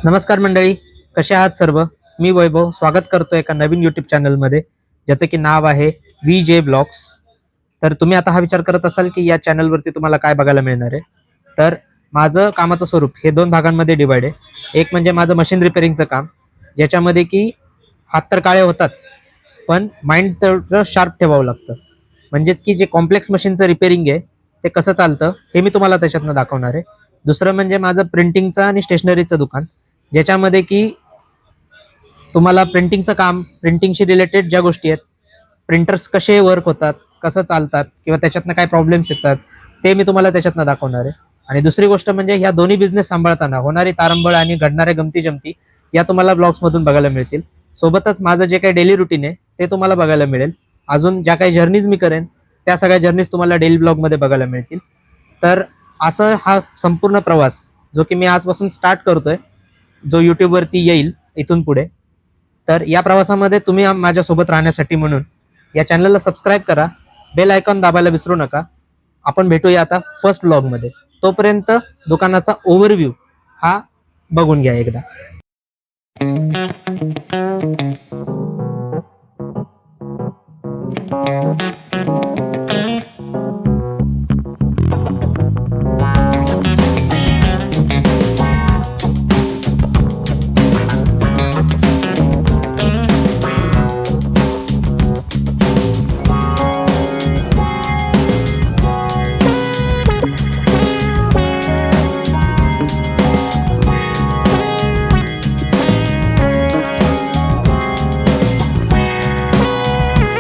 नमस्कार मंडळी, कसे आहात सर्व? मी वैभव स्वागत करतो एका नवीन यूट्यूब चॅनलमध्ये, ज्याचं की नाव आहे व्ही जे ब्लॉग्स. तर तुम्ही आता हा विचार करत असाल की या चॅनलवरती तुम्हाला काय बघायला मिळणार आहे. तर माझं कामाचं स्वरूप हे दोन भागांमध्ये डिवाइड आहे. एक म्हणजे माझं मशीन रिपेअरिंगचं काम, ज्याच्यामध्ये की हात तर काळे होतात, पण माइंड तर शार्प ठेवावं लागतं. म्हणजेच की जे कॉम्प्लेक्स मशीनचं रिपेअरिंग आहे ते कसं चालतं हे मी तुम्हाला त्याच्यातनं दाखवणार आहे. दुसरं म्हणजे माझं प्रिंटिंगचं आणि स्टेशनरीचं दुकान, ज्याच्यामध्ये की तुम्हाला प्रिंटिंगचं काम, प्रिंटिंगशी रिलेटेड ज्या गोष्टी आहेत, प्रिंटर्स कसे वर्क होतात, कसं चालतात किंवा त्याच्यातनं काय प्रॉब्लेम्स येतात, ते मी तुम्हाला त्याच्यातनं दाखवणार आहे. आणि दुसरी गोष्ट म्हणजे ह्या दोन्ही बिझनेस सांभाळताना होणारी तारंबळ आणि घडणाऱ्या गमती जमती या तुम्हाला ब्लॉग्समधून बघायला मिळतील. सोबतच माझं जे काही डेली रुटीन आहे ते तुम्हाला बघायला मिळेल. अजून ज्या काही जर्नीज मी करेन त्या सगळ्या जर्नीज तुम्हाला डेली ब्लॉगमध्ये बघायला मिळतील. तर असं हा संपूर्ण प्रवास जो की मी आजपासून स्टार्ट करतोय, जो यूट्यूबवरती येईल इथून पुढे. तर या प्रवासामध्ये तुम्ही माझ्यासोबत राहण्यासाठी म्हणून या चॅनलला सबस्क्राईब करा, बेल आयकॉन दाबायला विसरू नका. आपण भेटूया आता फर्स्ट व्लॉगमध्ये. तोपर्यंत दुकानाचा ओव्हरव्ह्यू हा बघून घ्या एकदा.